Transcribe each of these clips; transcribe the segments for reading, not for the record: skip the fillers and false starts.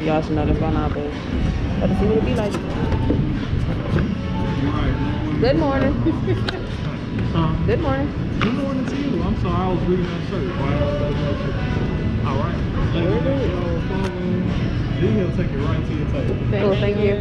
y'all should know this by now, but gotta see what it be like. Good morning. Good morning. Good morning to you. I'm sorry, I was reading that shirt. All right. Then he'll take it right to your table. Cool, thank you.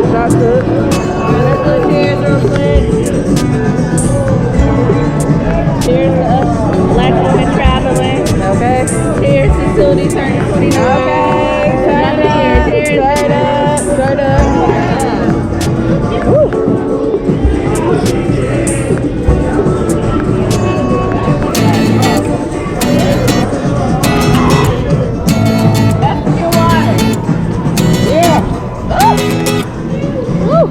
That's good. Let's do cheers real quick. Cheers to us black women traveling. Okay. Cheers to Sudi turning 29. Okay. Straight up. Straight up. Straight up. Woo. That's your water. Yeah. Oh. Woo.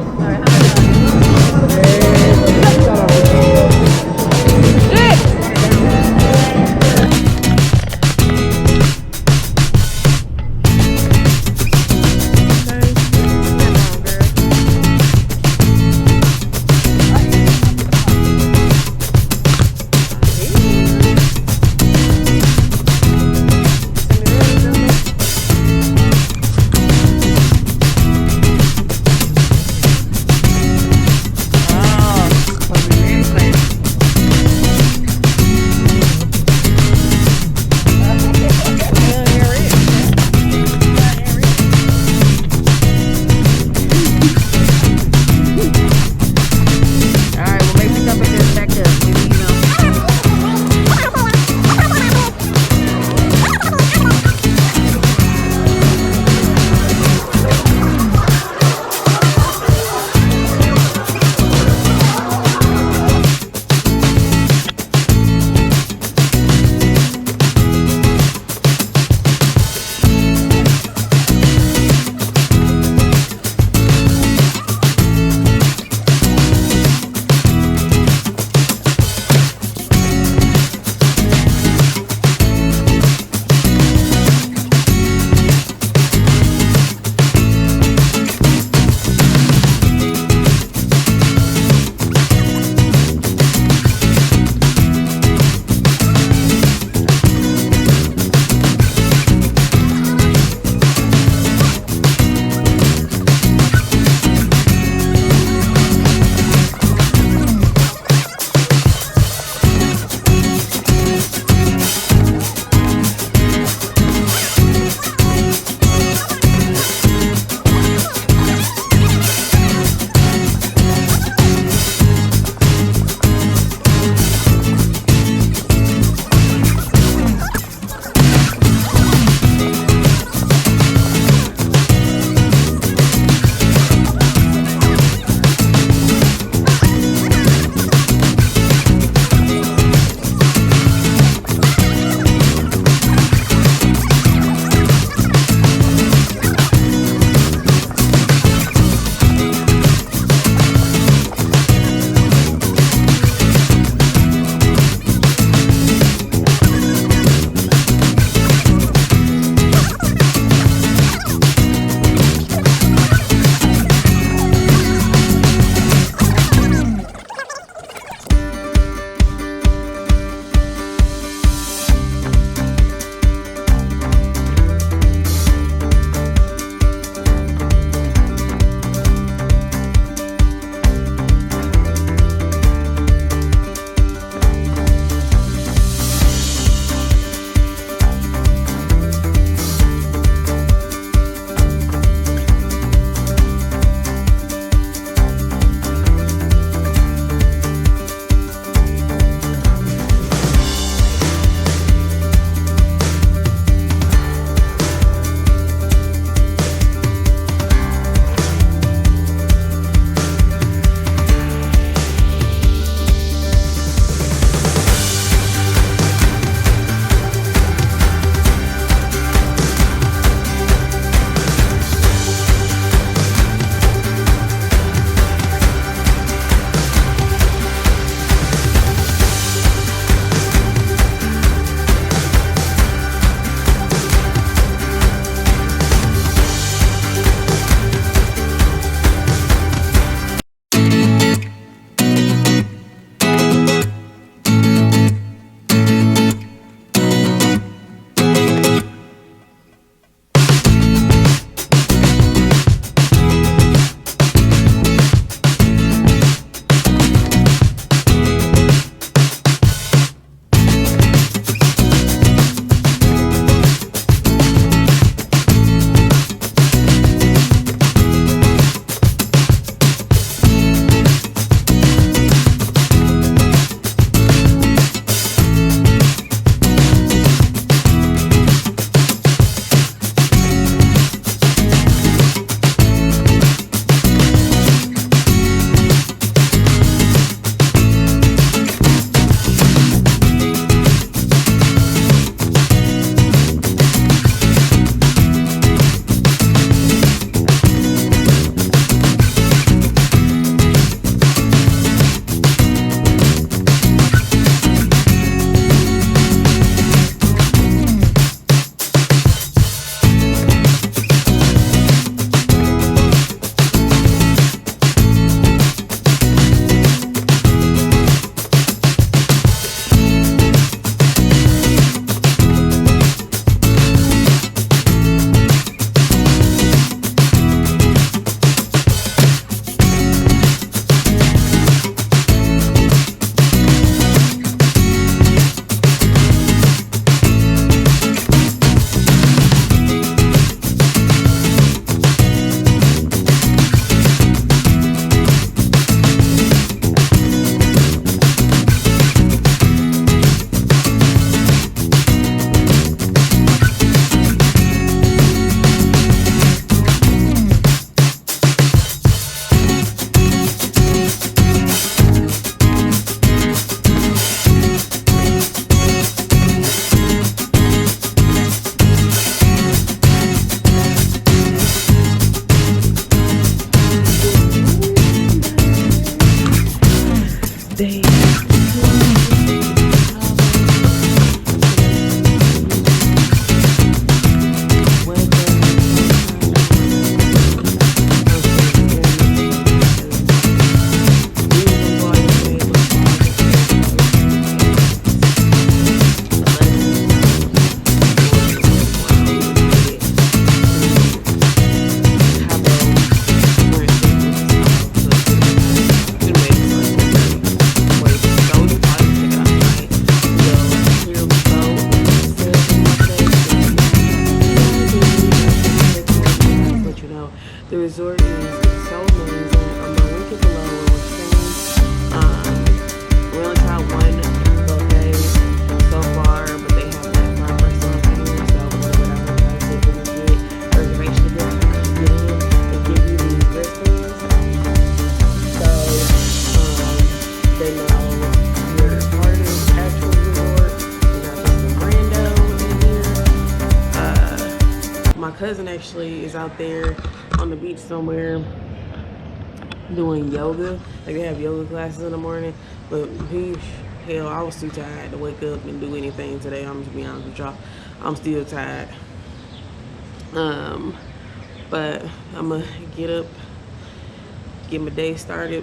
Day. The resort is so amazing. I'm gonna link it below where we're staying. We only tried one buffet so far, but they have like 5% off here, so whatever price they can get reservation to get in and give you these wristbands. So they know you're part of the actual resort. You're not just a rando in here. My cousin actually is out there on the beach somewhere doing yoga. Like they have yoga classes in the morning. But hell, I was too tired to wake up and do anything today. I'm just be honest with y'all. I'm still tired. But I'm gonna get up, get my day started.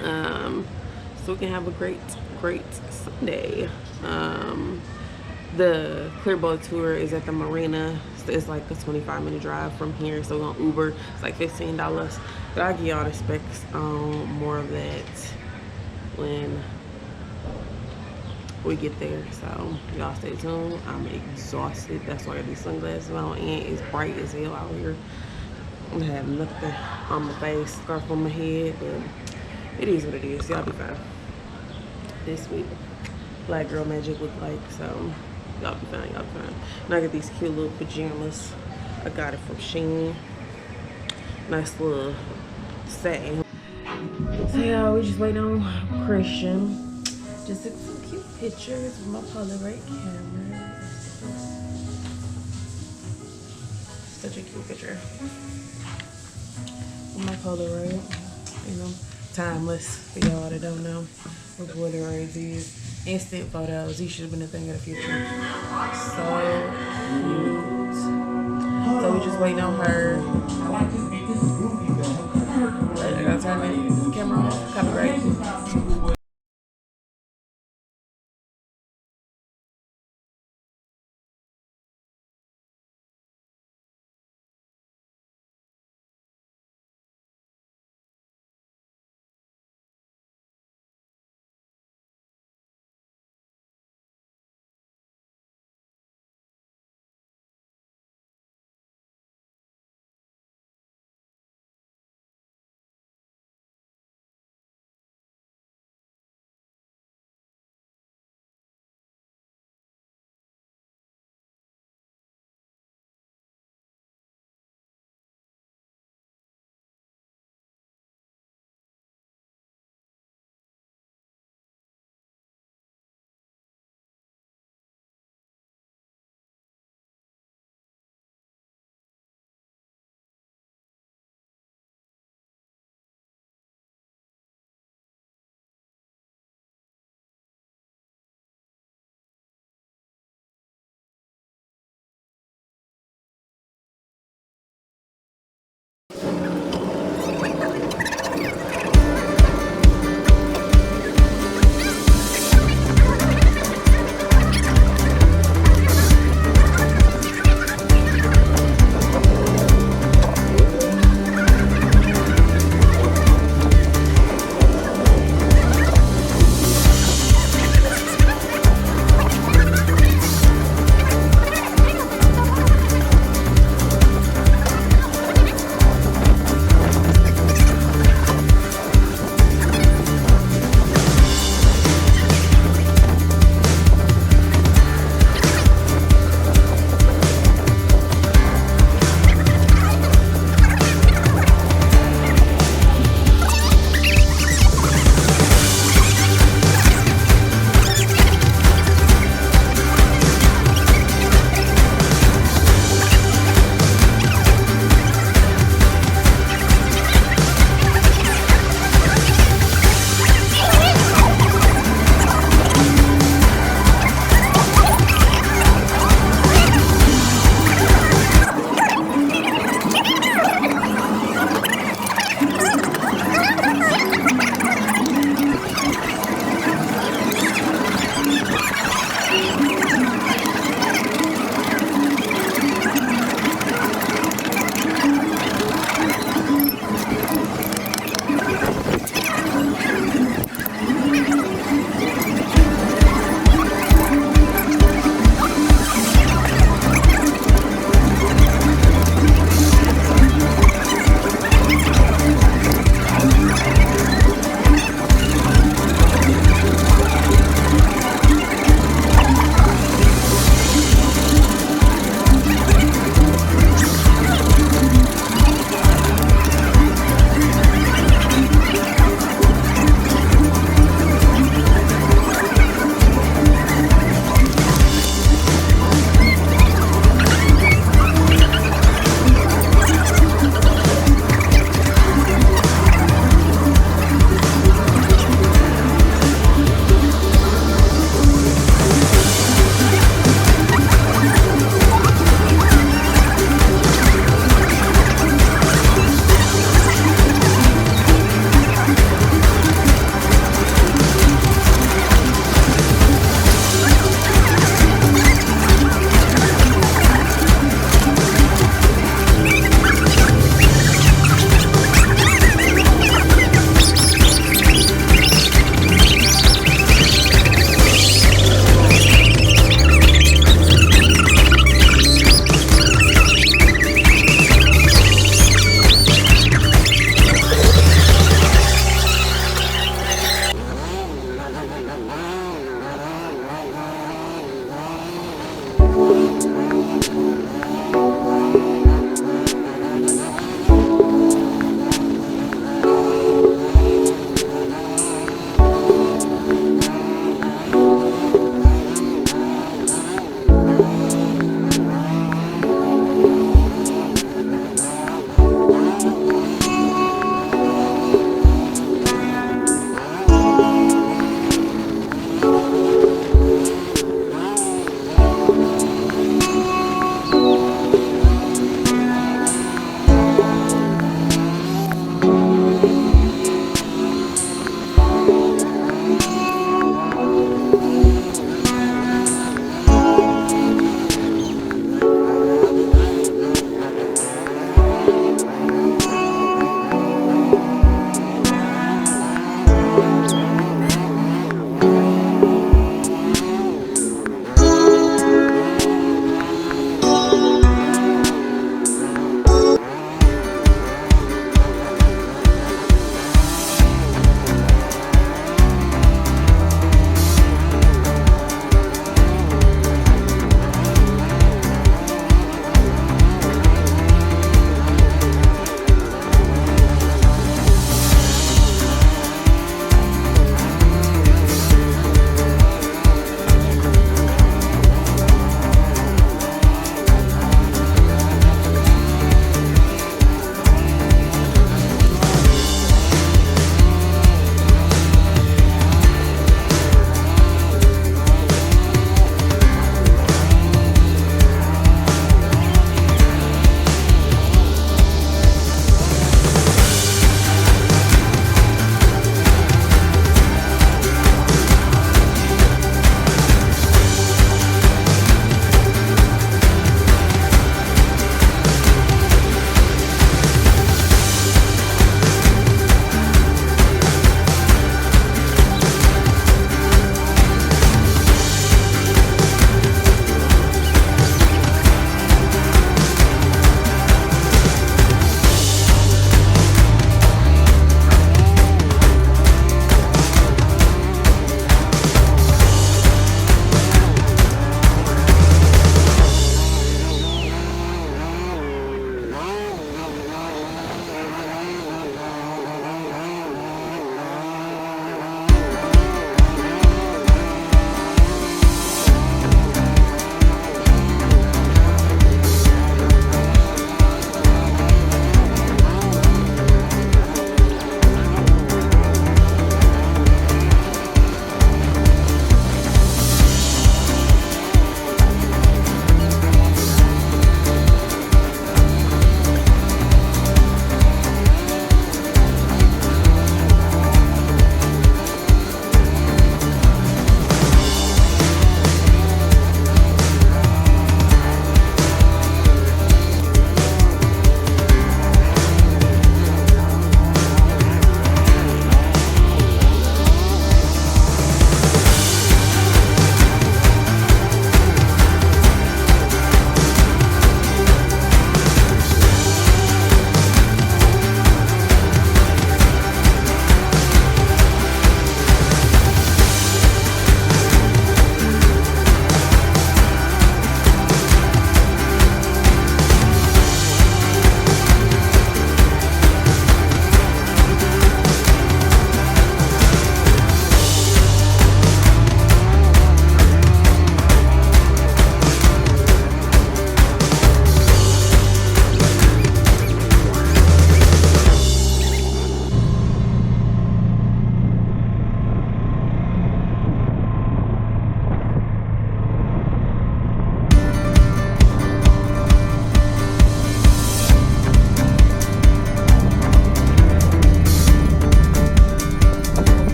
So we can have a great Sunday. The Clearboat tour is at the marina. It's like a 25-minute drive from here. So on Uber, it's like $15. But I'll give y'all the specs on more of that when we get there. So y'all stay tuned. I'm exhausted. That's why I got these sunglasses on, and it's bright as hell out here. I have nothing on my face, scarf on my head, but it is what it is. Y'all be fine. This week, Black Girl Magic look like, so y'all be fine, y'all be fine. And I got these cute little pajamas. I got it from Shein. Nice little satin. So y'all, we just waiting on Christian. Just took some cute pictures with my Polaroid camera. Such a cute picture. With my Polaroid, you know, timeless for y'all that don't know what Polaroids is. Instant photos. These should have been a thing of the future. So cute. So we just waiting on her. I gotta turn the camera off. Copyright.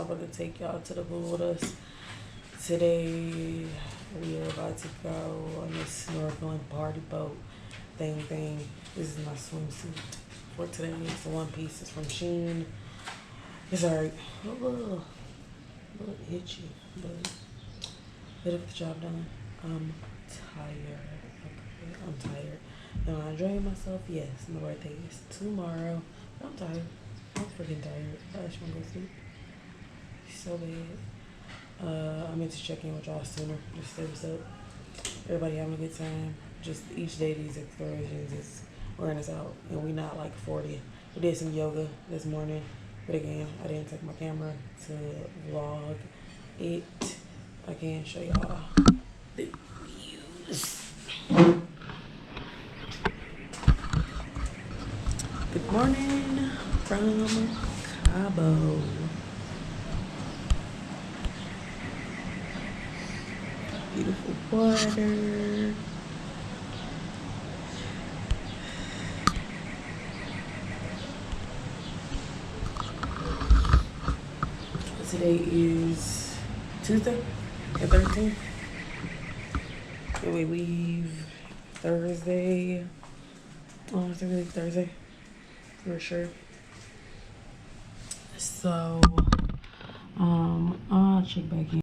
I'm gonna take y'all to the pool with us. Today we are about to go on this snorkeling party boat thing. This is my swimsuit for today. It's a one piece. It's from Shein. It's alright. A little itchy, but it'll get the job done. I'm tired. Okay, I'm tired. Am I enjoying myself? Yes. My birthday is tomorrow. I'm tired. I'm freaking tired. I just want to go sleep. So bad. I meant to check in with y'all sooner. Just say what's up. Everybody having a good time. Just each day these excursions is wearing us out. And we not like 40. We did some yoga this morning. But again, I didn't take my camera to vlog it. I can show y'all the views. Good morning from Cabo. Beautiful water. Today is Tuesday, the 13th. And we leave Thursday. Oh, I think we leave Thursday. For sure. So, I'll check back in.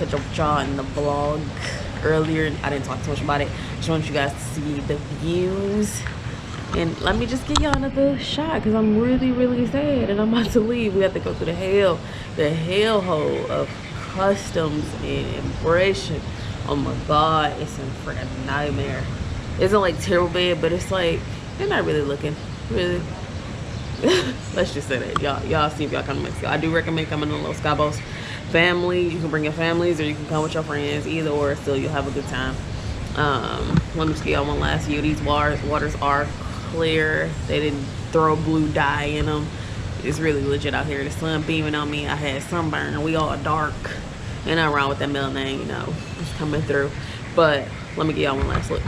catch up with y'all in the vlog earlier. I didn't talk too much about it. Just want you guys to see the views. And let me just get y'all another shot because I'm really sad and I'm about to leave. We have to go through the hellhole of customs and immigration. Oh my god, it's a freaking nightmare. It's not like terrible bad, but it's like they're not really looking really. Let's just say that y'all see if y'all come to Mexico. I do recommend coming to Los Cabos. Family, you can bring your families or you can come with your friends. Either or, still you'll have a good time. Let me just give y'all one last view. These waters are clear. They didn't throw blue dye in them. It's really legit out here. The sun beaming on me. I had sunburn. We all dark. Ain't nothing wrong with that melanin, you know, it's coming through. But let me give y'all one last look.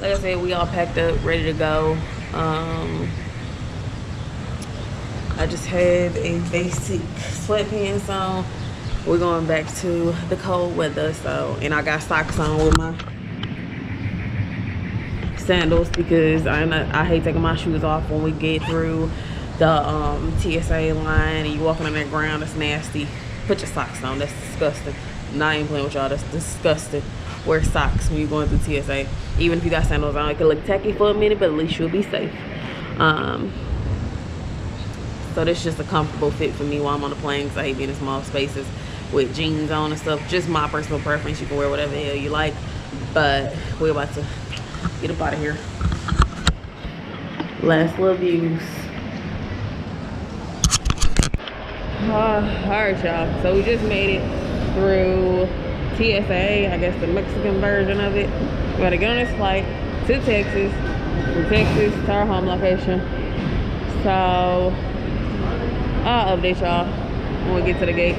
Like I said, we all packed up, ready to go. I just have a basic sweatpants on. We're going back to the cold weather, so, and I got socks on with my sandals because I hate taking my shoes off when we get through the TSA line and you walking on that ground. That's nasty. Put your socks on. That's disgusting. Not even playing with y'all. That's disgusting. Wear socks when you're going through TSA. Even if you got sandals on, it could look tacky for a minute, but at least you'll be safe. So this is just a comfortable fit for me while I'm on the plane because I hate being in small spaces with jeans on and stuff. Just my personal preference. You can wear whatever the hell you like. But we're about to get up out of here. Last little views. Alright, y'all. So we just made it through TSA, I guess the Mexican version of it. We gotta get on this flight to Texas, from Texas to our home location. So I'll update y'all when we get to the gate.